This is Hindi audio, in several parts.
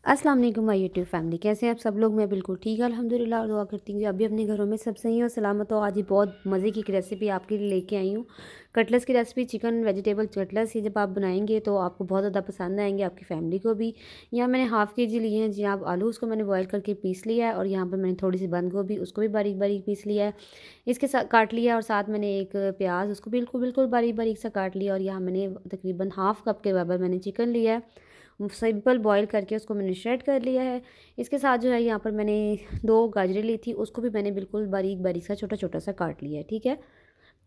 अस्सलाम वालेकुम माय यूट्यूब फैमिली, कैसे हैं आप सब लोग। मैं बिल्कुल ठीक है अल्हम्दुलिल्लाह, और दुआ करती हूँ कि अभी अपने घरों में सब सही हो सलामत हो। आज ही बहुत मज़े की एक रेसिपी आपके लिए लेके आई हूँ। कटलेस की रेसिपी, चिकन वेजिटेबल कटलेस। ये जब आप बनाएंगे तो आपको बहुत ज़्यादा पसंद आएंगे, आपकी फैमिली को भी। यहाँ मैंने हाफ़ के जी लिए हैं जी आप आलू, उसको मैंने बॉयल करके पीस लिया है। और यहाँ पर मैंने थोड़ी सी बंद गोभी, उसको भी बारीक बारीक पीस लिया है, इसके साथ काट लिया। और साथ मैंने एक प्याज, उसको बिल्कुल बिल्कुल बारीक बारीक सा काट लिया। और यहाँ मैंने तकरीबन हाफ़ कप के बराबर मैंने चिकन लिया है, सिंपल बॉईल करके उसको मैंने श्रेड कर लिया है। इसके साथ जो है यहाँ पर मैंने 2 गाजरें ली थी, उसको भी मैंने बिल्कुल बारीक बारीक सा छोटा छोटा सा काट लिया है। ठीक है,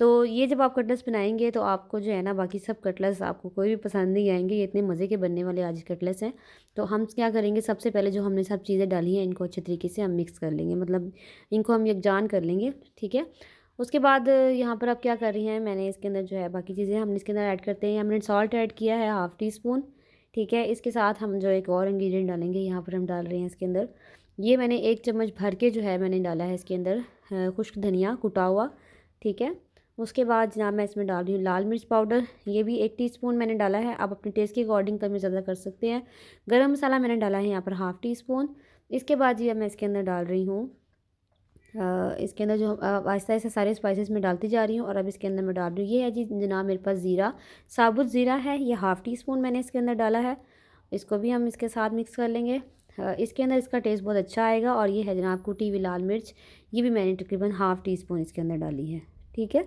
तो ये जब आप कटलेस बनाएंगे तो आपको जो है ना, बाकी सब कटलेस आपको कोई भी पसंद नहीं आएंगे। ये इतने मज़े के बनने वाले आज कटलेस हैं। तो हम क्या करेंगे, सबसे पहले जो हमने सब चीज़ें डाली हैं इनको अच्छे तरीके से हम मिक्स कर लेंगे, मतलब इनको हम यकजान कर लेंगे। ठीक है, उसके बाद यहाँ पर आप क्या कर रही हैं, मैंने इसके अंदर जो है बाकी चीज़ें हम इसके अंदर ऐड करते हैं। हमने सॉल्ट ऐड किया है हाफ़ टी स्पून। ठीक है, इसके साथ हम जो एक और इंग्रेडिएंट डालेंगे, यहाँ पर हम डाल रहे हैं इसके अंदर, ये मैंने 1 चम्मच भर के जो है मैंने डाला है इसके अंदर खुश्क धनिया कुटा हुआ। ठीक है, उसके बाद जनाब मैं इसमें डाल रही हूँ लाल मिर्च पाउडर, ये भी 1 टीस्पून मैंने डाला है। आप अपने टेस्ट के अकॉर्डिंग कम ज़्यादा कर सकते हैं। गरम मसाला मैंने डाला है यहाँ पर हाफ़ टी स्पून। इसके बाद जी अब मैं इसके अंदर डाल रही हूँ इसके अंदर जो आहिस्ता आहिस्ता सारे स्पाइसेस में डालती जा रही हूँ। और अब इसके अंदर मैं डाल रही हूँ, ये है जी जनाब मेरे पास ज़ीरा, साबुत ज़ीरा है, ये हाफ़ टी स्पून मैंने इसके अंदर डाला है। इसको भी हम इसके साथ मिक्स कर लेंगे। इसके अंदर इसका टेस्ट बहुत अच्छा आएगा। और ये है जनाब कुटी हुई लाल मिर्च, ये भी मैंने तकरीबन हाफ़ टी स्पून इसके अंदर डाली है। ठीक है,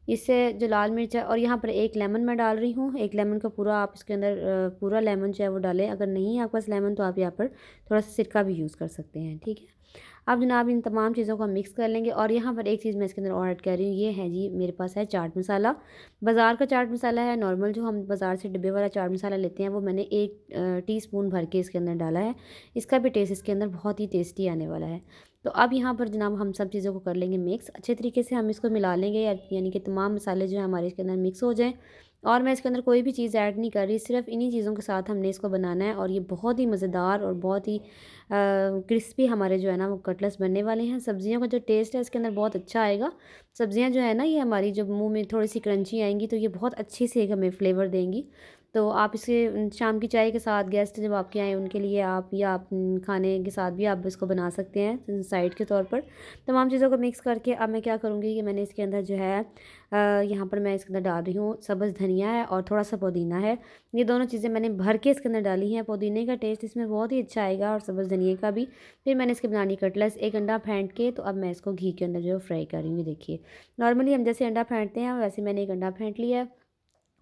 इससे जो लाल मिर्च है, और यहाँ पर 1 लेमन मैं डाल रही हूँ। 1 लेमन का पूरा आप इसके अंदर पूरा लेमन जो है वो डालें। अगर नहीं है आपके पास लेमन तो आप यहाँ पर थोड़ा सा सिरका भी यूज़ कर सकते हैं। ठीक है, अब जनाब इन तमाम चीज़ों को हम मिक्स कर लेंगे। और यहाँ पर एक चीज़ मैं इसके अंदर और ऐड कर रही हूँ, ये है जी मेरे पास है चाट मसाला। बाज़ार का चाट मसाला है, नॉर्मल जो हम बाज़ार से डिब्बे वाला चाट मसाला लेते हैं, वो मैंने 1 टीस्पून भर के इसके अंदर डाला है। इसका भी टेस्ट इसके अंदर बहुत ही टेस्टी आने वाला है। तो अब यहाँ पर जनाब हम सब चीज़ों को कर लेंगे मिक्स, अच्छे तरीके से हम इसको मिला लेंगे, यानी कि तमाम मसाले जो है हमारे इसके अंदर मिक्स हो जाएँ। और मैं इसके अंदर कोई भी चीज़ ऐड नहीं कर रही, सिर्फ इन्हीं चीज़ों के साथ हमने इसको बनाना है। और ये बहुत ही मज़ेदार और बहुत ही क्रिस्पी हमारे जो है ना वो कटलेट्स बनने वाले हैं। सब्जियों का जो टेस्ट है इसके अंदर बहुत अच्छा आएगा। सब्जियां जो है ना, ये हमारी जब मुंह में थोड़ी सी क्रंची आएंगी तो ये बहुत अच्छी से एक हमें फ्लेवर देंगी। तो आप इसे शाम की चाय के साथ, गेस्ट जब आपके आए उनके लिए आप, या आप खाने के साथ भी आप इसको बना सकते हैं साइड के तौर पर। तमाम चीज़ों को मिक्स करके अब मैं क्या करूँगी कि मैंने इसके अंदर जो है यहाँ पर मैं इसके अंदर डाल रही हूँ सब्ज़ धनिया है और थोड़ा सा पुदीना है। ये दोनों चीज़ें मैंने भर के इसके अंदर डाली हैं। पुदीने का टेस्ट इसमें बहुत ही अच्छा आएगा और सब्ज़ धनिया का भी। फिर मैंने इसकी बनानी कटलेट्स, 1 अंडा फेंट के, तो अब मैं इसको घी के अंदर जो है फ्राई करूँगी। देखिए, नॉर्मली हम जैसे अंडा फेंटते हैं वैसे मैंने 1 अंडा फेंट लिया है।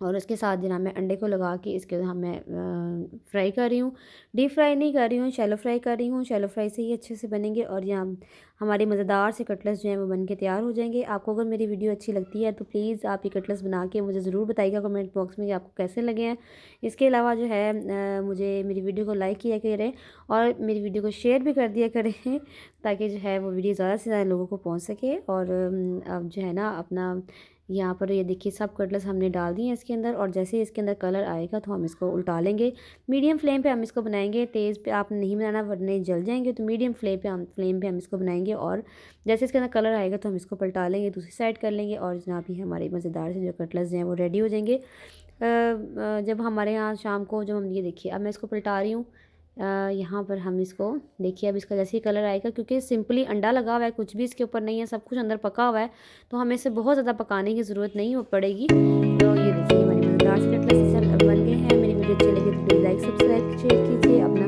और उसके साथ जनाब मैं अंडे को लगा के इसके हम मैं फ्राई कर रही हूँ। डीप फ्राई नहीं कर रही हूँ, शैलो फ्राई कर रही हूँ। शैलो फ्राई से ही अच्छे से बनेंगे और यहाँ हमारे मज़ेदार से कटलेट्स जो हैं वो बन के तैयार हो जाएंगे। आपको अगर मेरी वीडियो अच्छी लगती है तो प्लीज़ आप ये कटलेट्स बना के मुझे ज़रूर बताइएगा कमेंट बॉक्स में कि आपको कैसे लगे हैं। इसके अलावा जो है मुझे मेरी वीडियो को लाइक किया करें और मेरी वीडियो को शेयर भी कर दिया करें ताकि जो है वो वीडियो ज़्यादा से ज़्यादा लोगों को पहुँच सके। और अब जो है ना अपना यहाँ पर ये देखिए सब कटलेट्स हमने डाल दिए हैं इसके अंदर। और जैसे ही इसके अंदर कलर आएगा तो हम इसको उल्टा लेंगे। मीडियम फ्लेम पे हम इसको बनाएंगे, तेज़ पे आप नहीं बनाना वरना जल जाएंगे। तो मीडियम फ्लेम पे हम इसको बनाएंगे। और जैसे इसके अंदर कलर आएगा तो हम इसको पलटा लेंगे, दूसरी साइड कर लेंगे। और जनाब ही हमारे मज़ेदार से जो कटलेट्स हैं वो रेडी हो जाएंगे। जब हमारे यहाँ शाम को जब हम ये देखिए, अब मैं इसको पलटा रही हूँ। यहाँ पर हम इसको देखिए, अब इसका जैसे ही कलर आएगा, क्योंकि सिंपली अंडा लगा हुआ है, कुछ भी इसके ऊपर नहीं है, सब कुछ अंदर पका हुआ है, तो हमें इसे बहुत ज़्यादा पकाने की ज़रूरत नहीं हो पड़ेगी। तो ये देखिए हमारे मज़ेदार से कटलेट्स बन गए हैं। मेरी वीडियो अच्छी लगी तो प्लीज़ लाइक सब्सक्राइब शेयर कीजिए। अपना